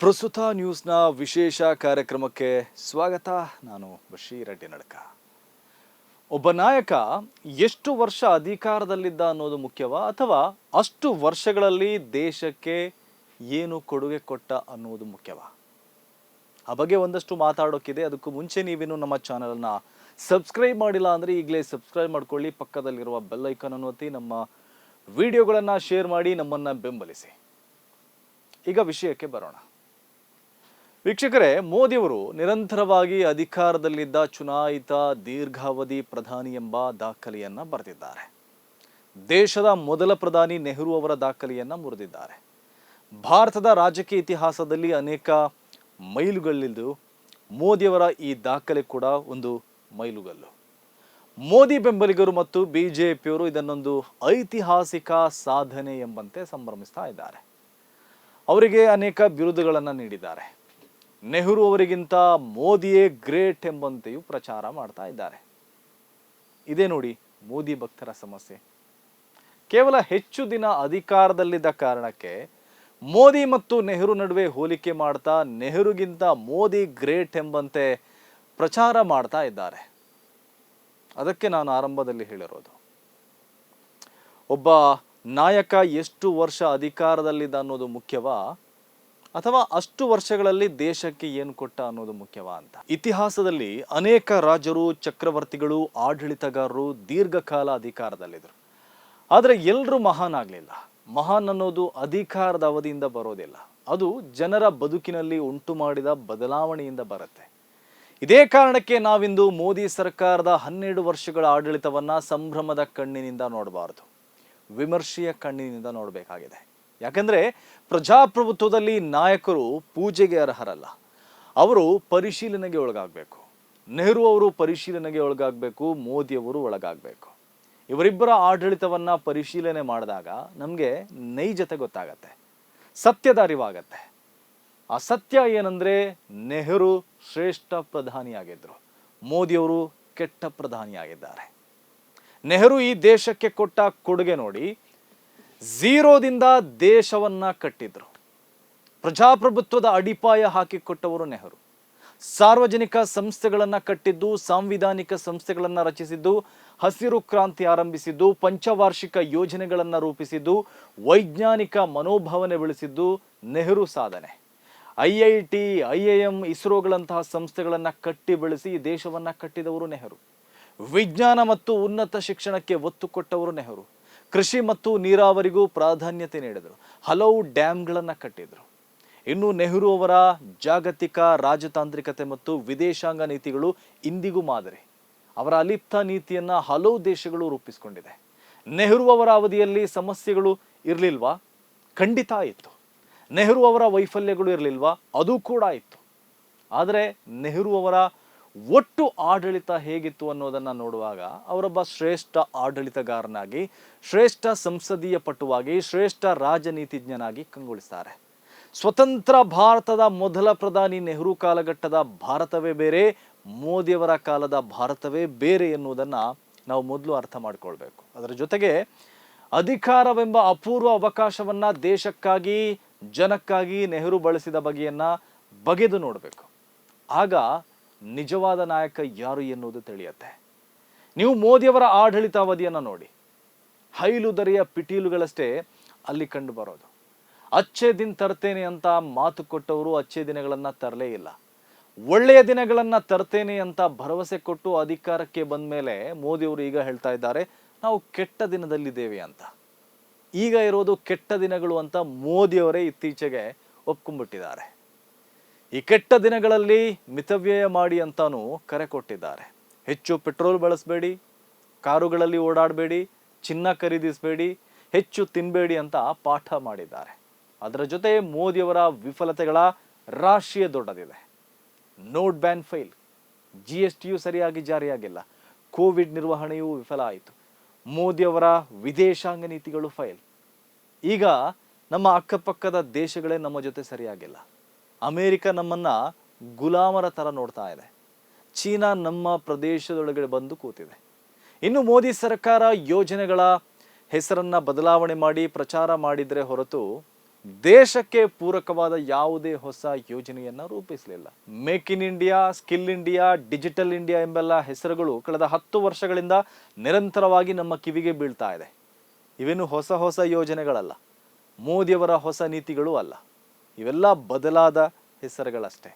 ಪ್ರಸ್ತುತ ನ್ಯೂಸ್ನ ವಿಶೇಷ ಕಾರ್ಯಕ್ರಮಕ್ಕೆ ಸ್ವಾಗತ. ನಾನು ಬಶೀರ್ ಅಡ್ಡಿ ನಡಕ. ಒಬ್ಬ ನಾಯಕ ಎಷ್ಟು ವರ್ಷ ಅಧಿಕಾರದಲ್ಲಿದ್ದ ಅನ್ನೋದು ಮುಖ್ಯವಾ, ಅಥವಾ ಅಷ್ಟು ವರ್ಷಗಳಲ್ಲಿ ದೇಶಕ್ಕೆ ಏನು ಕೊಡುಗೆ ಕೊಟ್ಟ ಅನ್ನೋದು ಮುಖ್ಯವಾ? ಆ ಬಗ್ಗೆ ಒಂದಷ್ಟು ಮಾತಾಡೋಕ್ಕಿದೆ. ಅದಕ್ಕೂ ಮುಂಚೆ ನೀವೇನು ನಮ್ಮ ಚಾನಲನ್ನು ಸಬ್ಸ್ಕ್ರೈಬ್ ಮಾಡಿಲ್ಲ ಅಂದರೆ ಈಗಲೇ ಸಬ್ಸ್ಕ್ರೈಬ್ ಮಾಡ್ಕೊಳ್ಳಿ. ಪಕ್ಕದಲ್ಲಿರುವ ಬೆಲ್ ಐಕಾನ್ ಅನ್ನು ಒತ್ತಿ ನಮ್ಮ ವಿಡಿಯೋಗಳನ್ನು ಶೇರ್ ಮಾಡಿ ನಮ್ಮನ್ನು ಬೆಂಬಲಿಸಿ. ಈಗ ವಿಷಯಕ್ಕೆ ಬರೋಣ. ವೀಕ್ಷಕರೇ, ಮೋದಿಯವರು ನಿರಂತರವಾಗಿ ಅಧಿಕಾರದಲ್ಲಿದ್ದ ಚುನಾಯಿತ ದೀರ್ಘಾವಧಿ ಪ್ರಧಾನಿ ಎಂಬ ದಾಖಲೆಯನ್ನು ಬರೆದಿದ್ದಾರೆ. ದೇಶದ ಮೊದಲ ಪ್ರಧಾನಿ ನೆಹರು ಅವರ ದಾಖಲೆಯನ್ನು ಮುರಿದಿದ್ದಾರೆ. ಭಾರತದ ರಾಜಕೀಯ ಇತಿಹಾಸದಲ್ಲಿ ಅನೇಕ ಮೈಲುಗಲ್ಲಿದ್ದು ಮೋದಿಯವರ ಈ ದಾಖಲೆ ಕೂಡ ಒಂದು ಮೈಲುಗಲ್ಲು. ಮೋದಿ ಬೆಂಬಲಿಗರು ಮತ್ತು ಬಿಜೆಪಿಯವರು ಇದನ್ನೊಂದು ಐತಿಹಾಸಿಕ ಸಾಧನೆ ಎಂಬಂತೆ ಸಂಭ್ರಮಿಸ್ತಾ ಇದ್ದಾರೆ. ಅವರಿಗೆ ಅನೇಕ ಬಿರುದುಗಳನ್ನು ನೀಡಿದ್ದಾರೆ. ನೆಹರು ಅವರಿಗಿಂತ ಮೋದಿಯೇ ಗ್ರೇಟ್ ಎಂಬಂತೆಯೂ ಪ್ರಚಾರ ಮಾಡ್ತಾ ಇದ್ದಾರೆ. ಇದೇ ನೋಡಿ ಮೋದಿ ಭಕ್ತರ ಸಮಸ್ಯೆ. ಕೇವಲ ಹೆಚ್ಚು ದಿನ ಅಧಿಕಾರದಲ್ಲಿದ್ದ ಕಾರಣಕ್ಕೆ ಮೋದಿ ಮತ್ತು ನೆಹರು ನಡುವೆ ಹೋಲಿಕೆ ಮಾಡ್ತಾ ನೆಹರುಗಿಂತ ಮೋದಿ ಗ್ರೇಟ್ ಎಂಬಂತೆ ಪ್ರಚಾರ ಮಾಡ್ತಾ ಇದ್ದಾರೆ. ಅದಕ್ಕೆ ನಾನು ಆರಂಭದಲ್ಲಿ ಹೇಳಿರೋದು, ಒಬ್ಬ ನಾಯಕ ಎಷ್ಟು ವರ್ಷ ಅಧಿಕಾರದಲ್ಲಿದ್ದ ಅನ್ನೋದು ಮುಖ್ಯವಾ, ಅಥವಾ ಅಷ್ಟು ವರ್ಷಗಳಲ್ಲಿ ದೇಶಕ್ಕೆ ಏನು ಕೊಟ್ಟ ಅನ್ನೋದು ಮುಖ್ಯವಾ ಅಂತ. ಇತಿಹಾಸದಲ್ಲಿ ಅನೇಕ ರಾಜರು, ಚಕ್ರವರ್ತಿಗಳು, ಆಡಳಿತಗಾರರು ದೀರ್ಘಕಾಲ ಅಧಿಕಾರದಲ್ಲಿದ್ದರು. ಆದರೆ ಎಲ್ಲರೂ ಮಹಾನ್ ಆಗಲಿಲ್ಲ. ಮಹಾನ್ ಅನ್ನೋದು ಅಧಿಕಾರದ ಅವಧಿಯಿಂದ ಬರೋದಿಲ್ಲ, ಅದು ಜನರ ಬದುಕಿನಲ್ಲಿ ಉಂಟು ಮಾಡಿದ ಬದಲಾವಣೆಯಿಂದ ಬರುತ್ತೆ. ಇದೇ ಕಾರಣಕ್ಕೆ ನಾವಿಂದು ಮೋದಿ ಸರ್ಕಾರದ 12 ವರ್ಷಗಳ ಆಡಳಿತವನ್ನ ಸಂಭ್ರಮದ ಕಣ್ಣಿನಿಂದ ನೋಡಬಾರದು, ವಿಮರ್ಶೆಯ ಕಣ್ಣಿನಿಂದ ನೋಡಬೇಕಾಗಿದೆ. ಯಾಕಂದ್ರೆ ಪ್ರಜಾಪ್ರಭುತ್ವದಲ್ಲಿ ನಾಯಕರು ಪೂಜೆಗೆ ಅರ್ಹರಲ್ಲ, ಅವರು ಪರಿಶೀಲನೆಗೆ ಒಳಗಾಗಬೇಕು. ನೆಹರು ಅವರು ಪರಿಶೀಲನೆಗೆ ಒಳಗಾಗಬೇಕು, ಮೋದಿಯವರು ಒಳಗಾಗಬೇಕು. ಇವರಿಬ್ಬರ ಆಡಳಿತವನ್ನ ಪರಿಶೀಲನೆ ಮಾಡಿದಾಗ ನಮಗೆ ನೈಜತೆ ಗೊತ್ತಾಗತ್ತೆ, ಸತ್ಯದ ಅರಿವಾಗತ್ತೆ. ಆ ಸತ್ಯ ಏನಂದ್ರೆ ನೆಹರು ಶ್ರೇಷ್ಠ ಪ್ರಧಾನಿಯಾಗಿದ್ರು, ಮೋದಿಯವರು ಕೆಟ್ಟ ಪ್ರಧಾನಿಯಾಗಿದ್ದಾರೆ. ನೆಹರು ಈ ದೇಶಕ್ಕೆ ಕೊಟ್ಟ ಕೊಡುಗೆ ನೋಡಿ, ಝೀರೋದಿಂದ ದೇಶವನ್ನ ಕಟ್ಟಿದ್ರು. ಪ್ರಜಾಪ್ರಭುತ್ವದ ಅಡಿಪಾಯ ಹಾಕಿಕೊಟ್ಟವರು ನೆಹರು. ಸಾರ್ವಜನಿಕ ಸಂಸ್ಥೆಗಳನ್ನು ಕಟ್ಟಿದ್ದು, ಸಾಂವಿಧಾನಿಕ ಸಂಸ್ಥೆಗಳನ್ನು ರಚಿಸಿದ್ದು, ಹಸಿರು ಕ್ರಾಂತಿ ಆರಂಭಿಸಿದ್ದು, ಪಂಚವಾರ್ಷಿಕ ಯೋಜನೆಗಳನ್ನು ರೂಪಿಸಿದ್ದು, ವೈಜ್ಞಾನಿಕ ಮನೋಭಾವನೆ ಬೆಳೆಸಿದ್ದು ನೆಹರು ಸಾಧನೆ. IIT, IIM, ಇಸ್ರೋಗಳಂತಹ ಸಂಸ್ಥೆಗಳನ್ನು ಕಟ್ಟಿ ಬೆಳೆಸಿ ದೇಶವನ್ನ ಕಟ್ಟಿದವರು ನೆಹರು. ವಿಜ್ಞಾನ ಮತ್ತು ಉನ್ನತ ಶಿಕ್ಷಣಕ್ಕೆ ಒತ್ತು ಕೊಟ್ಟವರು ನೆಹರು. ಕೃಷಿ ಮತ್ತು ನೀರಾವರಿಗೂ ಪ್ರಾಧಾನ್ಯತೆ ನೀಡಿದರು. ಹಲವು ಡ್ಯಾಮ್ಗಳನ್ನು ಕಟ್ಟಿದರು. ಇನ್ನು ನೆಹರು ಅವರ ಜಾಗತಿಕ ರಾಜತಾಂತ್ರಿಕತೆ ಮತ್ತು ವಿದೇಶಾಂಗ ನೀತಿಗಳು ಇಂದಿಗೂ ಮಾದರಿ. ಅವರ ಅಲಿಪ್ತ ನೀತಿಯನ್ನ ಹಲವು ದೇಶಗಳು ರೂಪಿಸಿಕೊಂಡಿದೆ. ನೆಹರು ಅವರ ಅವಧಿಯಲ್ಲಿ ಸಮಸ್ಯೆಗಳು ಇರಲಿಲ್ವಾ? ಖಂಡಿತ ಇತ್ತು. ನೆಹರು ಅವರ ವೈಫಲ್ಯಗಳು ಇರಲಿಲ್ವಾ? ಅದು ಕೂಡ ಇತ್ತು. ಆದರೆ ನೆಹರು ಅವರ ಒಟ್ಟು ಆಡಳಿತ ಹೇಗಿತ್ತು ಅನ್ನೋದನ್ನು ನೋಡುವಾಗ ಅವರೊಬ್ಬ ಶ್ರೇಷ್ಠ ಆಡಳಿತಗಾರನಾಗಿ, ಶ್ರೇಷ್ಠ ಸಂಸದೀಯ ಪಟುವಾಗಿ, ಶ್ರೇಷ್ಠ ರಾಜನೀತಿಜ್ಞನಾಗಿ ಕಂಗೊಳಿಸ್ತಾರೆ. ಸ್ವತಂತ್ರ ಭಾರತದ ಮೊದಲ ಪ್ರಧಾನಿ ನೆಹರು ಕಾಲಘಟ್ಟದ ಭಾರತವೇ ಬೇರೆ, ಮೋದಿಯವರ ಕಾಲದ ಭಾರತವೇ ಬೇರೆ ಎನ್ನುವುದನ್ನು ನಾವು ಮೊದಲು ಅರ್ಥ ಮಾಡ್ಕೊಳ್ಬೇಕು. ಅದರ ಜೊತೆಗೆ ಅಧಿಕಾರವೆಂಬ ಅಪೂರ್ವ ಅವಕಾಶವನ್ನ ದೇಶಕ್ಕಾಗಿ, ಜನಕ್ಕಾಗಿ ನೆಹರು ಬಳಸಿದ ಬಗೆದು ನೋಡಬೇಕು. ಆಗ ನಿಜವಾದ ನಾಯಕ ಯಾರು ಎನ್ನುವುದು ತಿಳಿಯುತ್ತೆ. ನೀವು ಮೋದಿಯವರ ಆಡಳಿತಾವಧಿಯನ್ನು ನೋಡಿ, ಹೈಲುದರಿಯ ಪಿಟೀಲುಗಳಷ್ಟೇ ಅಲ್ಲಿ ಕಂಡು ಬರೋದು. ಅಚ್ಚೆ ದಿನ ತರ್ತೇನೆ ಅಂತ ಮಾತು ಕೊಟ್ಟವರು ಅಚ್ಚೆ ದಿನಗಳನ್ನು ತರಲೇ ಇಲ್ಲ. ಒಳ್ಳೆಯ ದಿನಗಳನ್ನು ತರ್ತೇನೆ ಅಂತ ಭರವಸೆ ಕೊಟ್ಟು ಅಧಿಕಾರಕ್ಕೆ ಬಂದ ಮೇಲೆ ಮೋದಿಯವರು ಈಗ ಹೇಳ್ತಾ ಇದ್ದಾರೆ, ನಾವು ಕೆಟ್ಟ ದಿನದಲ್ಲಿದ್ದೇವೆ ಅಂತ. ಈಗ ಇರೋದು ಕೆಟ್ಟ ದಿನಗಳು ಅಂತ ಮೋದಿಯವರೇ ಇತ್ತೀಚೆಗೆ ಒಪ್ಕೊಂಡ್ಬಿಟ್ಟಿದ್ದಾರೆ. ಈ ಕೆಟ್ಟ ದಿನಗಳಲ್ಲಿ ಮಿತವ್ಯಯ ಮಾಡಿ ಅಂತಾನು ಕರೆ ಕೊಟ್ಟಿದ್ದಾರೆ. ಹೆಚ್ಚು ಪೆಟ್ರೋಲ್ ಬಳಸಬೇಡಿ, ಕಾರುಗಳಲ್ಲಿ ಓಡಾಡಬೇಡಿ, ಚಿನ್ನ ಖರೀದಿಸಬೇಡಿ, ಹೆಚ್ಚು ತಿನ್ನಬೇಡಿ ಅಂತ ಪಾಠ ಮಾಡಿದ್ದಾರೆ. ಅದರ ಜೊತೆ ಮೋದಿಯವರ ವಿಫಲತೆಗಳ ರಾಶಿಯೇ ದೊಡ್ಡದಿದೆ. ನೋಟ್ ಬ್ಯಾನ್ ಫೈಲ್, GSTಯು ಸರಿಯಾಗಿ ಜಾರಿಯಾಗಿಲ್ಲ, ಕೋವಿಡ್ ನಿರ್ವಹಣೆಯೂ ವಿಫಲ ಆಯಿತು, ಮೋದಿಯವರ ವಿದೇಶಾಂಗ ನೀತಿಗಳು ಫೈಲ್. ಈಗ ನಮ್ಮ ಅಕ್ಕಪಕ್ಕದ ದೇಶಗಳೇ ನಮ್ಮ ಜೊತೆ ಸರಿಯಾಗಿಲ್ಲ. ಅಮೇರಿಕ ನಮ್ಮನ್ನ ಗುಲಾಮರ ಥರ ನೋಡ್ತಾ ಇದೆ. ಚೀನಾ ನಮ್ಮ ಪ್ರದೇಶದೊಳಗಡೆ ಬಂದು ಕೂತಿದೆ. ಇನ್ನು ಮೋದಿ ಸರ್ಕಾರ ಯೋಜನೆಗಳ ಹೆಸರನ್ನ ಬದಲಾವಣೆ ಮಾಡಿ ಪ್ರಚಾರ ಮಾಡಿದ್ರೆ ಹೊರತು ದೇಶಕ್ಕೆ ಪೂರಕವಾದ ಯಾವುದೇ ಹೊಸ ಯೋಜನೆಯನ್ನ ರೂಪಿಸಲಿಲ್ಲ. Make in India, skill India, digital India ಎಂಬೆಲ್ಲ ಹೆಸರುಗಳು ಕಳೆದ 10 ವರ್ಷಗಳಿಂದ ನಿರಂತರವಾಗಿ ನಮ್ಮ ಕಿವಿಗೆ ಬೀಳ್ತಾ ಇದೆ. ಇವೇನು ಹೊಸ ಯೋಜನೆಗಳಲ್ಲ, ಮೋದಿಯವರ ಹೊಸ ನೀತಿಗಳು ಅಲ್ಲ. ಇವೆಲ್ಲ ಬದಲಾದ ಹೆಸರುಗಳಷ್ಟೇ.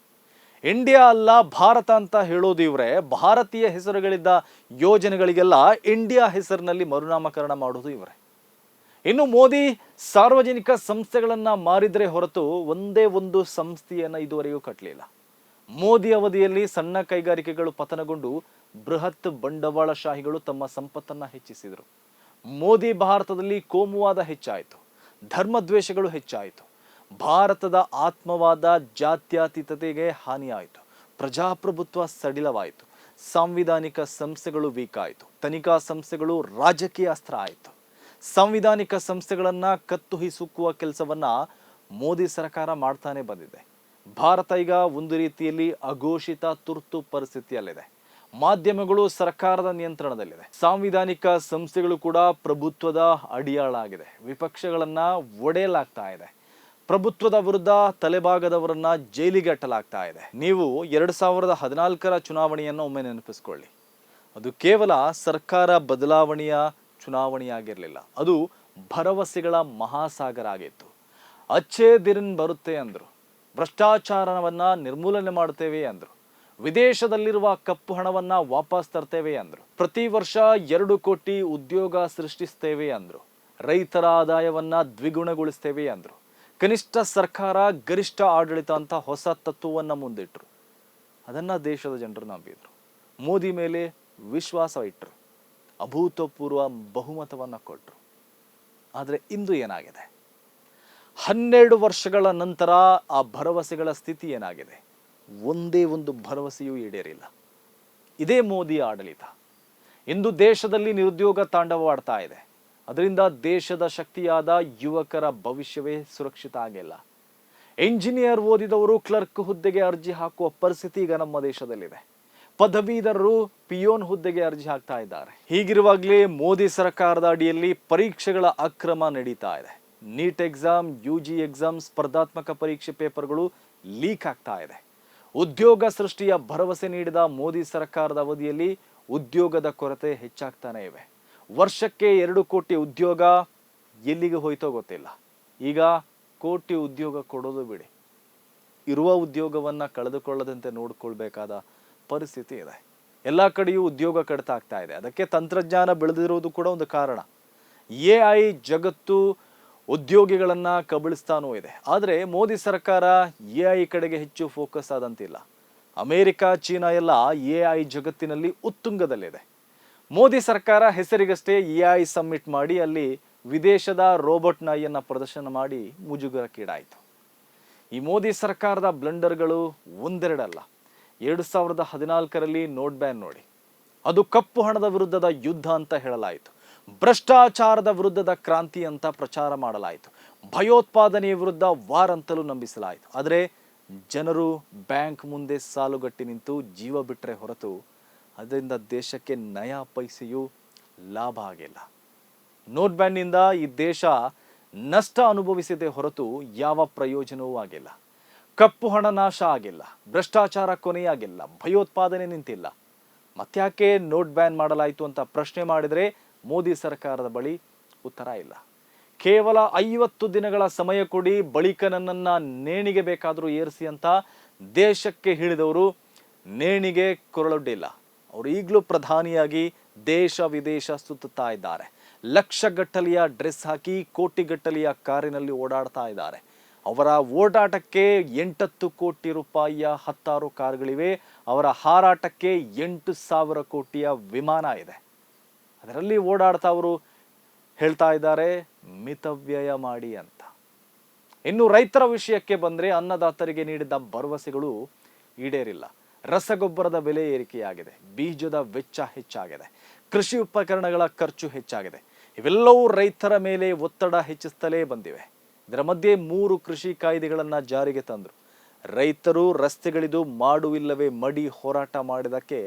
ಇಂಡಿಯಾ ಅಲ್ಲ ಭಾರತ ಅಂತ ಹೇಳೋದು ಇವರೇ. ಭಾರತೀಯ ಹೆಸರುಗಳಿದ್ದ ಯೋಜನೆಗಳಿಗೆಲ್ಲ ಇಂಡಿಯಾ ಹೆಸರಿನಲ್ಲಿ ಮರುನಾಮಕರಣ ಮಾಡೋದು ಇವರೇ. ಇನ್ನು ಮೋದಿ ಸಾರ್ವಜನಿಕ ಸಂಸ್ಥೆಗಳನ್ನ ಮಾರಿದ್ರೆ ಹೊರತು ಒಂದೇ ಒಂದು ಸಂಸ್ಥೆಯನ್ನ ಇದುವರೆಗೂ ಕಟ್ಟಲಿಲ್ಲ. ಮೋದಿ ಅವಧಿಯಲ್ಲಿ ಸಣ್ಣ ಕೈಗಾರಿಕೆಗಳು ಪತನಗೊಂಡು ಬೃಹತ್ ಬಂಡವಾಳಶಾಹಿಗಳು ತಮ್ಮ ಸಂಪತ್ತನ್ನ ಹೆಚ್ಚಿಸಿದರು. ಮೋದಿ ಭಾರತದಲ್ಲಿ ಕೋಮುವಾದ ಹೆಚ್ಚಾಯಿತು, ಧರ್ಮದ್ವೇಷಗಳು ಹೆಚ್ಚಾಯಿತು, ಭಾರತದ ಆತ್ಮವಾದ ಜಾತ್ಯತೀತತೆಗೆ ಹಾನಿಯಾಯಿತು, ಪ್ರಜಾಪ್ರಭುತ್ವ ಸಡಿಲವಾಯಿತು, ಸಾಂವಿಧಾನಿಕ ಸಂಸ್ಥೆಗಳು ವೀಕ್ ಆಯಿತು, ತನಿಖಾ ಸಂಸ್ಥೆಗಳು ರಾಜಕೀಯ ಅಸ್ತ್ರ ಆಯಿತು. ಸಂವಿಧಾನಿಕ ಸಂಸ್ಥೆಗಳನ್ನ ಕತ್ತು ಹಿಸುಕುವ ಕೆಲಸವನ್ನ ಮೋದಿ ಸರ್ಕಾರ ಮಾಡ್ತಾನೆ ಬಂದಿದೆ. ಭಾರತ ಈಗ ಒಂದು ರೀತಿಯಲ್ಲಿ ಅಘೋಷಿತ ತುರ್ತು ಪರಿಸ್ಥಿತಿಯಲ್ಲಿದೆ. ಮಾಧ್ಯಮಗಳು ಸರ್ಕಾರದ ನಿಯಂತ್ರಣದಲ್ಲಿದೆ. ಸಾಂವಿಧಾನಿಕ ಸಂಸ್ಥೆಗಳು ಕೂಡ ಪ್ರಭುತ್ವದ ಅಡಿಯಾಳಾಗಿದೆ. ವಿಪಕ್ಷಗಳನ್ನ ಒಡೆಯಲಾಗ್ತಾ ಇದೆ. ಪ್ರಭುತ್ವದ ವಿರುದ್ಧ ತಲೆಬಾಗದವರನ್ನ ಜೈಲಿಗೆ ಅಟ್ಟಲಾಗ್ತಾ ಇದೆ. ನೀವು 2014ರ ಚುನಾವಣೆಯನ್ನು ಒಮ್ಮೆ ನೆನಪಿಸ್ಕೊಳ್ಳಿ. ಅದು ಕೇವಲ ಸರ್ಕಾರ ಬದಲಾವಣೆಯ ಚುನಾವಣೆಯಾಗಿರಲಿಲ್ಲ, ಅದು ಭರವಸೆಗಳ ಮಹಾಸಾಗರ ಆಗಿತ್ತು. ಅಚ್ಚೇ ದಿನ ಬರುತ್ತೆ ಅಂದ್ರು, ಭ್ರಷ್ಟಾಚಾರವನ್ನ ನಿರ್ಮೂಲನೆ ಮಾಡ್ತೇವೆ ಅಂದ್ರು, ವಿದೇಶದಲ್ಲಿರುವ ಕಪ್ಪು ಹಣವನ್ನ ವಾಪಸ್ ತರ್ತೇವೆ ಅಂದ್ರು, ಪ್ರತಿ ವರ್ಷ 2 ಕೋಟಿ ಉದ್ಯೋಗ ಸೃಷ್ಟಿಸ್ತೇವೆ ಅಂದ್ರು, ರೈತರ ಆದಾಯವನ್ನ ದ್ವಿಗುಣಗೊಳಿಸ್ತೇವೆ ಅಂದ್ರು, ಕನಿಷ್ಠ ಸರ್ಕಾರ ಗರಿಷ್ಠ ಆಡಳಿತ ಅಂತ ಹೊಸ ತತ್ವವನ್ನ ಮುಂದಿಟ್ರು. ಅದನ್ನ ದೇಶದ ಜನರು ನಂಬಿದ್ರು, ಮೋದಿ ಮೇಲೆ ವಿಶ್ವಾಸ ಇಟ್ಟರು, ಅಭೂತಪೂರ್ವ ಬಹುಮತವನ್ನ ಕೊಟ್ಟರು. ಆದರೆ ಇಂದು ಏನಾಗಿದೆ? 12 ವರ್ಷಗಳ ನಂತರ ಆ ಭರವಸೆಗಳ ಸ್ಥಿತಿ ಏನಾಗಿದೆ? ಒಂದೇ ಒಂದು ಭರವಸೆಯೂ ಈಡೇರಿಲ್ಲ. ಇದೇ ಮೋದಿ ಆಡಳಿತ. ಇಂದು ದೇಶದಲ್ಲಿ ನಿರುದ್ಯೋಗ ತಾಂಡವವಾಡ್ತಾ ಇದೆ. ಅದರಿಂದ ದೇಶದ ಶಕ್ತಿಯಾದ ಯುವಕರ ಭವಿಷ್ಯವೇ ಸುರಕ್ಷಿತ ಆಗಿಲ್ಲ. ಇಂಜಿನಿಯರ್ ಓದಿದವರು ಕ್ಲರ್ಕ್ ಹುದ್ದೆಗೆ ಅರ್ಜಿ ಹಾಕುವ ಪರಿಸ್ಥಿತಿ ಈಗ ನಮ್ಮ ದೇಶದಲ್ಲಿದೆ. ಪದವೀಧರರು ಪಿಯೋನ್ ಹುದ್ದೆಗೆ ಅರ್ಜಿ ಹಾಕ್ತಾ ಇದ್ದಾರೆ. ಹೀಗಿರುವಾಗಲೇ ಮೋದಿ ಸರ್ಕಾರದ ಅಡಿಯಲ್ಲಿ ಪರೀಕ್ಷೆಗಳ ಅಕ್ರಮ ನಡೀತಾ ಇದೆ. ನೀಟ್ ಎಕ್ಸಾಮ್, UG ಎಕ್ಸಾಮ್, ಸ್ಪರ್ಧಾತ್ಮಕ ಪರೀಕ್ಷೆ ಪೇಪರ್ಗಳು ಲೀಕ್ ಆಗ್ತಾ ಇದೆ. ಉದ್ಯೋಗ ಸೃಷ್ಟಿಯ ಭರವಸೆ ನೀಡಿದ ಮೋದಿ ಸರ್ಕಾರದ ಅವಧಿಯಲ್ಲಿ ಉದ್ಯೋಗದ ಕೊರತೆ ಹೆಚ್ಚಾಗ್ತಾನೆ ಇವೆ. ವರ್ಷಕ್ಕೆ 2 ಕೋಟಿ ಉದ್ಯೋಗ ಎಲ್ಲಿಗೆ ಹೋಯ್ತೋ ಗೊತ್ತಿಲ್ಲ. ಈಗ ಕೋಟಿ ಉದ್ಯೋಗ ಕೊಡೋದು ಬಿಡಿ, ಇರುವ ಉದ್ಯೋಗವನ್ನ ಕಳೆದುಕೊಳ್ಳದಂತೆ ನೋಡ್ಕೊಳ್ಬೇಕಾದ ಪರಿಸ್ಥಿತಿ ಇದೆ. ಎಲ್ಲ ಕಡೆಯೂ ಉದ್ಯೋಗ ಕಡಿತ ಆಗ್ತಾ ಇದೆ. ಅದಕ್ಕೆ ತಂತ್ರಜ್ಞಾನ ಬೆಳೆದಿರೋದು ಕೂಡ ಒಂದು ಕಾರಣ. AI ಜಗತ್ತು ಉದ್ಯೋಗಿಗಳನ್ನ ಕಬಳಿಸ್ತಾನೂ ಇದೆ. ಆದರೆ ಮೋದಿ ಸರ್ಕಾರ AI ಕಡೆಗೆ ಹೆಚ್ಚು ಫೋಕಸ್ ಆದಂತಿಲ್ಲ. ಅಮೆರಿಕ, ಚೀನಾ ಎಲ್ಲ AI ಜಗತ್ತಿನಲ್ಲಿ ಉತ್ತುಂಗದಲ್ಲಿದೆ. ಮೋದಿ ಸರ್ಕಾರ ಹೆಸರಿಗಷ್ಟೇ AI ಸಮ್ಮಿಟ್ ಮಾಡಿ ಅಲ್ಲಿ ವಿದೇಶದ ರೋಬೋಟ್ ನಾಯಿಯನ್ನ ಪ್ರದರ್ಶನ ಮಾಡಿ ಮುಜುಗರಕ್ಕೀಡಾಯಿತು. ಈ ಮೋದಿ ಸರ್ಕಾರದ ಬ್ಲಂಡರ್ಗಳು ಒಂದೆರಡಲ್ಲ. 2014ರಲ್ಲಿ ನೋಟ್ ಬ್ಯಾನ್ ನೋಡಿ, ಅದು ಕಪ್ಪು ಹಣದ ವಿರುದ್ಧದ ಯುದ್ಧ ಅಂತ ಹೇಳಲಾಯಿತು. ಭ್ರಷ್ಟಾಚಾರದ ವಿರುದ್ಧದ ಕ್ರಾಂತಿ ಅಂತ ಪ್ರಚಾರ ಮಾಡಲಾಯಿತು. ಭಯೋತ್ಪಾದನೆಯ ವಿರುದ್ಧ ವಾರ್ ಅಂತಲೂ ನಂಬಿಸಲಾಯಿತು. ಆದರೆ ಜನರು ಬ್ಯಾಂಕ್ ಮುಂದೆ ಸಾಲುಗಟ್ಟಿ ನಿಂತು ಜೀವ ಬಿಟ್ಟರೆ ಹೊರತು ಅದರಿಂದ ದೇಶಕ್ಕೆ ನಯಾ ಪೈಸೆಯೂ ಲಾಭ ಆಗಿಲ್ಲ. ನೋಟ್ ಬ್ಯಾನ್ನಿಂದ ಈ ದೇಶ ನಷ್ಟ ಅನುಭವಿಸಿದೆ ಹೊರತು ಯಾವ ಪ್ರಯೋಜನವೂ ಆಗಿಲ್ಲ. ಕಪ್ಪು ಹಣ ನಾಶ ಆಗಿಲ್ಲ, ಭ್ರಷ್ಟಾಚಾರ ಕೊನೆಯಾಗಿಲ್ಲ, ಭಯೋತ್ಪಾದನೆ ನಿಂತಿಲ್ಲ. ಮತ್ತ್ಯಾಕೆ ನೋಟ್ ಬ್ಯಾನ್ ಮಾಡಲಾಯಿತು ಅಂತ ಪ್ರಶ್ನೆ ಮಾಡಿದರೆ ಮೋದಿ ಸರ್ಕಾರದ ಬಳಿ ಉತ್ತರ ಇಲ್ಲ. ಕೇವಲ 50 ದಿನಗಳ ಸಮಯ ಕೊಡಿ, ಬಳಿಕ ನನ್ನನ್ನ ನೇಣಿಗೆ ಬೇಕಾದರೂ ಏರಿಸಿ ಅಂತ ದೇಶಕ್ಕೆ ಹೇಳಿದವರು ನೇಣಿಗೆ ಕೊರಳೊಡ್ಡಿಲ್ಲ. ಅವರು ಈಗಲೂ ಪ್ರಧಾನಿಯಾಗಿ ದೇಶ ವಿದೇಶ ಸುತ್ತುತ್ತಾ ಇದ್ದಾರೆ. ಲಕ್ಷಗಟ್ಟಲೆಯ ಡ್ರೆಸ್ ಹಾಕಿ ಕೋಟಿಗಟ್ಟಲೆಯ ಕಾರಿನಲ್ಲಿ ಓಡಾಡ್ತಾ ಇದ್ದಾರೆ. ಅವರ ಓಡಾಟಕ್ಕೆ 8 ಕೋಟಿ ರೂಪಾಯಿಯ 16 ಕಾರುಗಳಿವೆ. ಅವರ ಹಾರಾಟಕ್ಕೆ 8,000 ಕೋಟಿಯ ವಿಮಾನ ಇದೆ. ಅದರಲ್ಲಿ ಓಡಾಡ್ತಾ ಅವರು ಹೇಳ್ತಾ ಇದ್ದಾರೆ ಮಿತವ್ಯಯ ಮಾಡಿ ಅಂತ. ಇನ್ನು ರೈತರ ವಿಷಯಕ್ಕೆ ಬಂದರೆ ಅನ್ನದಾತರಿಗೆ ನೀಡಿದ ಭರವಸೆಗಳು ಈಡೇರಿಲ್ಲ. ರಸಗೊಬ್ಬರದ ಬೆಲೆ ಏರಿಕೆಯಾಗಿದೆ, ಬೀಜದ ವೆಚ್ಚ ಹೆಚ್ಚಾಗಿದೆ, ಕೃಷಿ ಉಪಕರಣಗಳ ಖರ್ಚು ಹೆಚ್ಚಾಗಿದೆ. ಇವೆಲ್ಲವೂ ರೈತರ ಮೇಲೆ ಒತ್ತಡ ಹೆಚ್ಚಿಸುತ್ತಲೇ ಬಂದಿವೆ. ಇದರ ಮಧ್ಯೆ 3 ಕೃಷಿ ಕಾಯ್ದೆಗಳನ್ನು ಜಾರಿಗೆ ತಂದರು. ರೈತರು ರಸ್ತೆಗಳಿದು ಮಾಡುವಿಲ್ಲವೇ ಮಡಿ ಹೋರಾಟ ಮಾಡಿದಕ್ಕೆ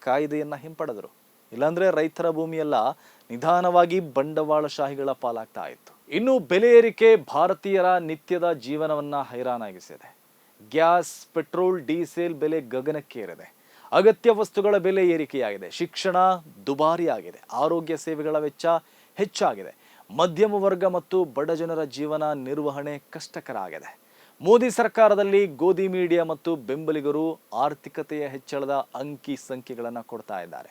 ಕಾಯ್ದೆಯನ್ನು ಹಿಂಪಡೆದರು. ಇಲ್ಲಾಂದ್ರೆ ರೈತರ ಭೂಮಿಯೆಲ್ಲ ನಿಧಾನವಾಗಿ ಬಂಡವಾಳಶಾಹಿಗಳ ಪಾಲಾಗ್ತಾ ಇತ್ತು. ಇನ್ನು ಬೆಲೆ ಏರಿಕೆ ಭಾರತೀಯರ ನಿತ್ಯದ ಜೀವನವನ್ನ ಹೈರಾಣಾಗಿಸಿದೆ. ಗ್ಯಾಸ್, ಪೆಟ್ರೋಲ್, ಡೀಸೆಲ್ ಬೆಲೆ ಗಗನಕ್ಕೇರಿದೆ. ಅಗತ್ಯ ವಸ್ತುಗಳ ಬೆಲೆ ಏರಿಕೆಯಾಗಿದೆ. ಶಿಕ್ಷಣ ದುಬಾರಿಯಾಗಿದೆ. ಆರೋಗ್ಯ ಸೇವೆಗಳ ವೆಚ್ಚ ಹೆಚ್ಚಾಗಿದೆ. ಮಧ್ಯಮ ವರ್ಗ ಮತ್ತು ಬಡ ಜನರ ಜೀವನ ನಿರ್ವಹಣೆ ಕಷ್ಟಕರ ಆಗಿದೆ. ಮೋದಿ ಸರ್ಕಾರದಲ್ಲಿ ಗೋಧಿ ಮೀಡಿಯಾ ಮತ್ತು ಬೆಂಬಲಿಗರು ಆರ್ಥಿಕತೆಯ ಹೆಚ್ಚಳದ ಅಂಕಿ ಸಂಖ್ಯೆಗಳನ್ನು ಕೊಡ್ತಾ ಇದ್ದಾರೆ.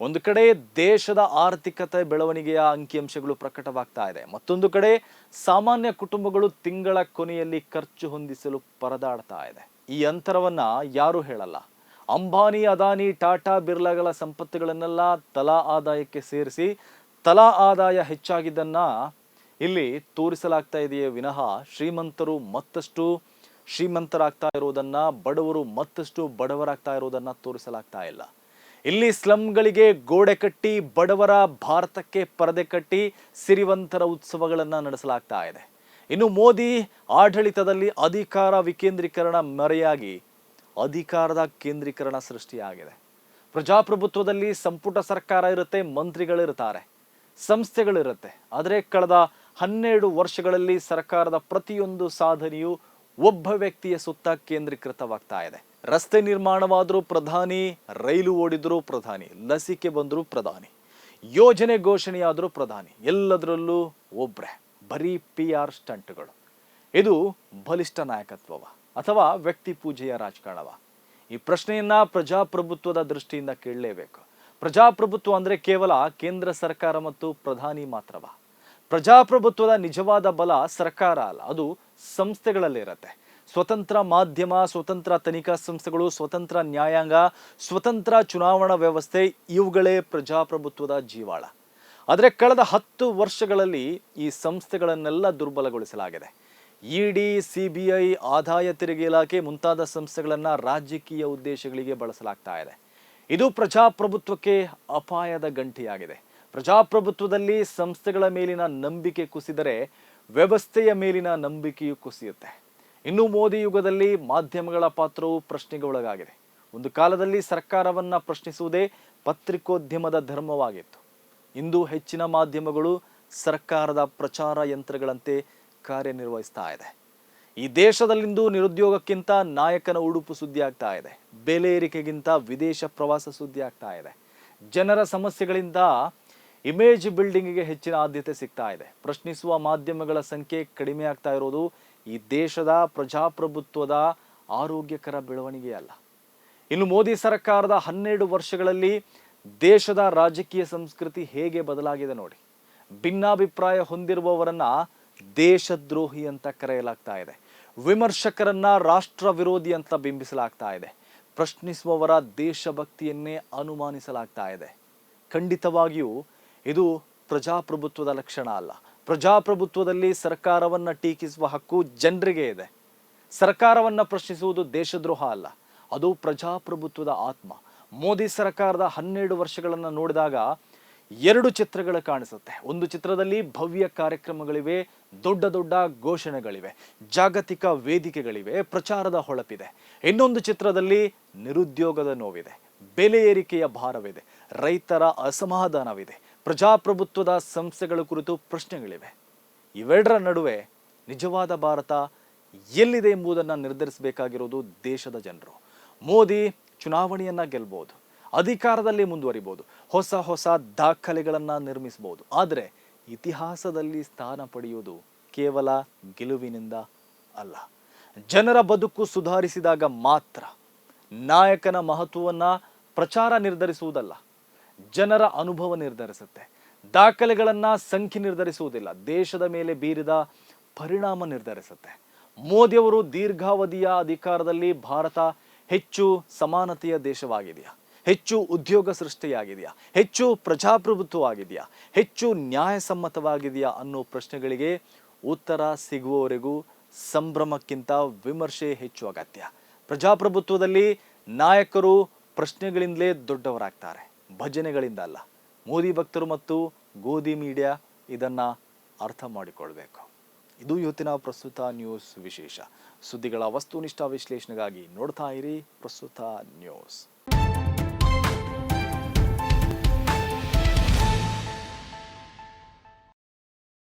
ಒಂದು ಕಡೆ ದೇಶದ ಆರ್ಥಿಕತೆ ಬೆಳವಣಿಗೆಯ ಅಂಕಿಅಂಶಗಳು ಪ್ರಕಟವಾಗ್ತಾ ಇದೆ. ಮತ್ತೊಂದು ಕಡೆ ಸಾಮಾನ್ಯ ಕುಟುಂಬಗಳು ತಿಂಗಳ ಕೊನೆಯಲ್ಲಿ ಖರ್ಚು ಹೊಂದಿಸಲು ಪರದಾಡ್ತಾ ಇದೆ. ಈ ಅಂತರವನ್ನ ಯಾರು ಹೇಳಲ್ಲ. ಅಂಬಾನಿ, ಅದಾನಿ, ಟಾಟಾ, ಬಿರ್ಲಾಗಳ ಸಂಪತ್ತುಗಳನ್ನೆಲ್ಲ ತಲಾ ಆದಾಯಕ್ಕೆ ಸೇರಿಸಿ ತಲಾ ಆದಾಯ ಹೆಚ್ಚಾಗಿದ್ದನ್ನ ಇಲ್ಲಿ ತೋರಿಸಲಾಗ್ತಾ ಇದೆಯೇ ವಿನಃ ಶ್ರೀಮಂತರು ಮತ್ತಷ್ಟು ಶ್ರೀಮಂತರಾಗ್ತಾ ಇರೋದನ್ನ, ಬಡವರು ಮತ್ತಷ್ಟು ಬಡವರಾಗ್ತಾ ಇರೋದನ್ನ ತೋರಿಸಲಾಗ್ತಾ ಇಲ್ಲ. ಇಲ್ಲಿ ಸ್ಲಂಗಳಿಗೆ ಗೋಡೆ ಕಟ್ಟಿ ಬಡವರ ಭಾರತಕ್ಕೆ ಪರದೆ ಕಟ್ಟಿ ಸಿರಿವಂತರ ಉತ್ಸವಗಳನ್ನು ನಡೆಸಲಾಗ್ತಾ ಇದೆ. ಇನ್ನು ಮೋದಿ ಆಡಳಿತದಲ್ಲಿ ಅಧಿಕಾರ ವಿಕೇಂದ್ರೀಕರಣ ಮರೆಯಾಗಿ ಅಧಿಕಾರದ ಕೇಂದ್ರೀಕರಣ ಸೃಷ್ಟಿಯಾಗಿದೆ. ಪ್ರಜಾಪ್ರಭುತ್ವದಲ್ಲಿ ಸಂಪುಟ ಸರ್ಕಾರ ಇರುತ್ತೆ, ಮಂತ್ರಿಗಳಿರ್ತಾರೆ, ಸಂಸ್ಥೆಗಳಿರುತ್ತೆ. ಆದರೆ ಕಳೆದ 12 ವರ್ಷಗಳಲ್ಲಿ ಸರ್ಕಾರದ ಪ್ರತಿಯೊಂದು ಸಾಧನೆಯು ಒಬ್ಬ ವ್ಯಕ್ತಿಯ ಸುತ್ತ ಕೇಂದ್ರೀಕೃತವಾಗ್ತಾ ಇದೆ. ರಸ್ತೆ ನಿರ್ಮಾಣವಾದರೂ ಪ್ರಧಾನಿ, ರೈಲು ಓಡಿದ್ರು ಪ್ರಧಾನಿ, ಲಸಿಕೆ ಬಂದರೂ ಪ್ರಧಾನಿ, ಯೋಜನೆ ಘೋಷಣೆಯಾದರೂ ಪ್ರಧಾನಿ, ಎಲ್ಲದರಲ್ಲೂ ಒಬ್ರೆ. ಬರೀ PR ಸ್ಟಂಟ್ಗಳು. ಇದು ಬಲಿಷ್ಠ ನಾಯಕತ್ವವ ಅಥವಾ ವ್ಯಕ್ತಿ ಪೂಜೆಯ ರಾಜಕಾರಣವ? ಈ ಪ್ರಶ್ನೆಯನ್ನ ಪ್ರಜಾಪ್ರಭುತ್ವದ ದೃಷ್ಟಿಯಿಂದ ಕೇಳಲೇಬೇಕು. ಪ್ರಜಾಪ್ರಭುತ್ವ ಅಂದ್ರೆ ಕೇವಲ ಕೇಂದ್ರ ಸರ್ಕಾರ ಮತ್ತು ಪ್ರಧಾನಿ ಮಾತ್ರವ? ಪ್ರಜಾಪ್ರಭುತ್ವದ ನಿಜವಾದ ಬಲ ಸರ್ಕಾರ ಅಲ್ಲ, ಅದು ಸಂಸ್ಥೆಗಳಲ್ಲಿ ಇರುತ್ತೆ. ಸ್ವತಂತ್ರ ಮಾಧ್ಯಮ, ಸ್ವತಂತ್ರ ತನಿಖಾ ಸಂಸ್ಥೆಗಳು, ಸ್ವತಂತ್ರ ನ್ಯಾಯಾಂಗ, ಸ್ವತಂತ್ರ ಚುನಾವಣಾ ವ್ಯವಸ್ಥೆ, ಇವುಗಳೇ ಪ್ರಜಾಪ್ರಭುತ್ವದ ಜೀವಾಳ. ಆದರೆ ಕಳೆದ 10 ವರ್ಷಗಳಲ್ಲಿ ಈ ಸಂಸ್ಥೆಗಳನ್ನೆಲ್ಲ ದುರ್ಬಲಗೊಳಿಸಲಾಗಿದೆ. ED, CBI, ಆದಾಯ ತೆರಿಗೆ ಇಲಾಖೆ ಮುಂತಾದ ಸಂಸ್ಥೆಗಳನ್ನು ರಾಜಕೀಯ ಉದ್ದೇಶಗಳಿಗೆ ಬಳಸಲಾಗ್ತಾ ಇದೆ. ಇದು ಪ್ರಜಾಪ್ರಭುತ್ವಕ್ಕೆ ಅಪಾಯದ ಗಂಟೆಯಾಗಿದೆ. ಪ್ರಜಾಪ್ರಭುತ್ವದಲ್ಲಿ ಸಂಸ್ಥೆಗಳ ಮೇಲಿನ ನಂಬಿಕೆ ಕುಸಿದರೆ ವ್ಯವಸ್ಥೆಯ ಮೇಲಿನ ನಂಬಿಕೆಯು ಕುಸಿಯುತ್ತೆ. ಇನ್ನು ಮೋದಿ ಯುಗದಲ್ಲಿ ಮಾಧ್ಯಮಗಳ ಪಾತ್ರವು ಪ್ರಶ್ನೆಗೆ ಒಳಗಾಗಿದೆ. ಒಂದು ಕಾಲದಲ್ಲಿ ಸರ್ಕಾರವನ್ನ ಪ್ರಶ್ನಿಸುವುದೇ ಪತ್ರಿಕೋದ್ಯಮದ ಧರ್ಮವಾಗಿತ್ತು. ಇಂದು ಹೆಚ್ಚಿನ ಮಾಧ್ಯಮಗಳು ಸರ್ಕಾರದ ಪ್ರಚಾರ ಯಂತ್ರಗಳಂತೆ ಕಾರ್ಯನಿರ್ವಹಿಸ್ತಾ ಇದೆ. ಈ ದೇಶದಲ್ಲಿಂದು ನಿರುದ್ಯೋಗಕ್ಕಿಂತ ನಾಯಕನ ಉಡುಪು ಸುದ್ದಿ ಆಗ್ತಾ ಇದೆ. ಬೆಲೆ ಏರಿಕೆಗಿಂತ ವಿದೇಶ ಪ್ರವಾಸ ಸುದ್ದಿ ಆಗ್ತಾ ಇದೆ. ಜನರ ಸಮಸ್ಯೆಗಳಿಂದ ಇಮೇಜ್ ಬಿಲ್ಡಿಂಗ್ಗೆ ಹೆಚ್ಚಿನ ಆದ್ಯತೆ ಸಿಗ್ತಾ ಇದೆ. ಪ್ರಶ್ನಿಸುವ ಮಾಧ್ಯಮಗಳ ಸಂಖ್ಯೆ ಕಡಿಮೆ ಆಗ್ತಾ ಇರೋದು ಈ ದೇಶದ ಪ್ರಜಾಪ್ರಭುತ್ವದ ಆರೋಗ್ಯಕರ ಬೆಳವಣಿಗೆಯಲ್ಲ. ಇನ್ನು ಮೋದಿ ಸರ್ಕಾರದ 12 ವರ್ಷಗಳಲ್ಲಿ ದೇಶದ ರಾಜಕೀಯ ಸಂಸ್ಕೃತಿ ಹೇಗೆ ಬದಲಾಗಿದೆ ನೋಡಿ. ಭಿನ್ನಾಭಿಪ್ರಾಯ ಹೊಂದಿರುವವರನ್ನ ದೇಶದ್ರೋಹಿ ಅಂತ ಕರೆಯಲಾಗ್ತಾ ಇದೆ. ವಿಮರ್ಶಕರನ್ನ ರಾಷ್ಟ್ರ ವಿರೋಧಿ ಅಂತ ಬಿಂಬಿಸಲಾಗ್ತಾ ಇದೆ. ಪ್ರಶ್ನಿಸುವವರ ದೇಶಭಕ್ತಿಯನ್ನೇ ಅನುಮಾನಿಸಲಾಗ್ತಾ ಇದೆ. ಖಂಡಿತವಾಗಿಯೂ ಇದು ಪ್ರಜಾಪ್ರಭುತ್ವದ ಲಕ್ಷಣ ಅಲ್ಲ. ಪ್ರಜಾಪ್ರಭುತ್ವದಲ್ಲಿ ಸರ್ಕಾರವನ್ನ ಟೀಕಿಸುವ ಹಕ್ಕು ಜನರಿಗೆ ಇದೆ. ಸರ್ಕಾರವನ್ನ ಪ್ರಶ್ನಿಸುವುದು ದೇಶದ್ರೋಹ ಅಲ್ಲ, ಅದು ಪ್ರಜಾಪ್ರಭುತ್ವದ ಆತ್ಮ. ಮೋದಿ ಸರ್ಕಾರದ 12 ವರ್ಷಗಳನ್ನು ನೋಡಿದಾಗ 2 ಚಿತ್ರಗಳು ಕಾಣಿಸುತ್ತೆ. ಒಂದು ಚಿತ್ರದಲ್ಲಿ ಭವ್ಯ ಕಾರ್ಯಕ್ರಮಗಳಿವೆ, ದೊಡ್ಡ ದೊಡ್ಡ ಘೋಷಣೆಗಳಿವೆ, ಜಾಗತಿಕ ವೇದಿಕೆಗಳಿವೆ, ಪ್ರಚಾರದ ಹೊಳಪಿದೆ. ಇನ್ನೊಂದು ಚಿತ್ರದಲ್ಲಿ ನಿರುದ್ಯೋಗದ ನೋವಿದೆ, ಬೆಲೆ ಏರಿಕೆಯ ಭಾರವಿದೆ, ರೈತರ ಅಸಮಾಧಾನವಿದೆ, ಪ್ರಜಾಪ್ರಭುತ್ವದ ಸಂಸ್ಥೆಗಳ ಕುರಿತು ಪ್ರಶ್ನೆಗಳಿವೆ. ಇವೆರಡರ ನಡುವೆ ನಿಜವಾದ ಭಾರತ ಎಲ್ಲಿದೆ ಎಂಬುದನ್ನು ನಿರ್ಧರಿಸಬೇಕಾಗಿರೋದು ದೇಶದ ಜನರು. ಮೋದಿ ಚುನಾವಣೆಯನ್ನ ಗೆಲ್ಬಹುದು, ಅಧಿಕಾರದಲ್ಲಿ ಮುಂದುವರಿಬಹುದು, ಹೊಸ ದಾಖಲೆಗಳನ್ನು ನಿರ್ಮಿಸಬಹುದು. ಆದರೆ ಇತಿಹಾಸದಲ್ಲಿ ಸ್ಥಾನ ಪಡೆಯುವುದು ಕೇವಲ ಗೆಲುವಿನಿಂದ ಅಲ್ಲ, ಜನರ ಬದುಕು ಸುಧಾರಿಸಿದಾಗ ಮಾತ್ರ. ನಾಯಕನ ಮಹತ್ವವನ್ನ ಪ್ರಚಾರ ನಿರ್ಧರಿಸುವುದಲ್ಲ, ಜನರ ಅನುಭವ ನಿರ್ಧರಿಸುತ್ತೆ. ದಾಖಲೆಗಳನ್ನ ಸಂಖ್ಯೆ ನಿರ್ಧರಿಸುವುದಿಲ್ಲ, ದೇಶದ ಮೇಲೆ ಬೀರಿದ ಪರಿಣಾಮ ನಿರ್ಧರಿಸುತ್ತೆ. ಮೋದಿಯವರು ದೀರ್ಘಾವಧಿಯ ಅಧಿಕಾರದಲ್ಲಿ ಭಾರತ ಹೆಚ್ಚು ಸಮಾನತೆಯ ದೇಶವಾಗಿದೆಯಾ, ಹೆಚ್ಚು ಉದ್ಯೋಗ ಸೃಷ್ಟಿಯಾಗಿದೆಯಾ, ಹೆಚ್ಚು ಪ್ರಜಾಪ್ರಭುತ್ವವಾಗಿದೆಯಾ, ಹೆಚ್ಚು ನ್ಯಾಯಸಮ್ಮತವಾಗಿದೆಯಾ ಅನ್ನೋ ಪ್ರಶ್ನೆಗಳಿಗೆ ಉತ್ತರ ಸಿಗುವವರೆಗೂ ಸಂಭ್ರಮಕ್ಕಿಂತ ವಿಮರ್ಶೆ ಹೆಚ್ಚು ಅಗತ್ಯ. ಪ್ರಜಾಪ್ರಭುತ್ವದಲ್ಲಿ ನಾಯಕರು ಪ್ರಶ್ನೆಗಳಿಂದಲೇ ದೊಡ್ಡವರಾಗ್ತಾರೆ, ಭಜನೆಗಳಿಂದ ಅಲ್ಲ. ಮೋದಿ ಭಕ್ತರು ಮತ್ತು ಗೋಧಿ ಮೀಡಿಯಾ ಇದನ್ನ ಅರ್ಥ ಮಾಡಿಕೊಳ್ಬೇಕು. ಇದು ಇವತ್ತಿನ ಪ್ರಸ್ತುತ ನ್ಯೂಸ್ ವಿಶೇಷ. ಸುದ್ದಿಗಳ ವಸ್ತುನಿಷ್ಠ ವಿಶ್ಲೇಷಣೆಗಾಗಿ ನೋಡ್ತಾ ಇರಿ ಪ್ರಸ್ತುತ ನ್ಯೂಸ್.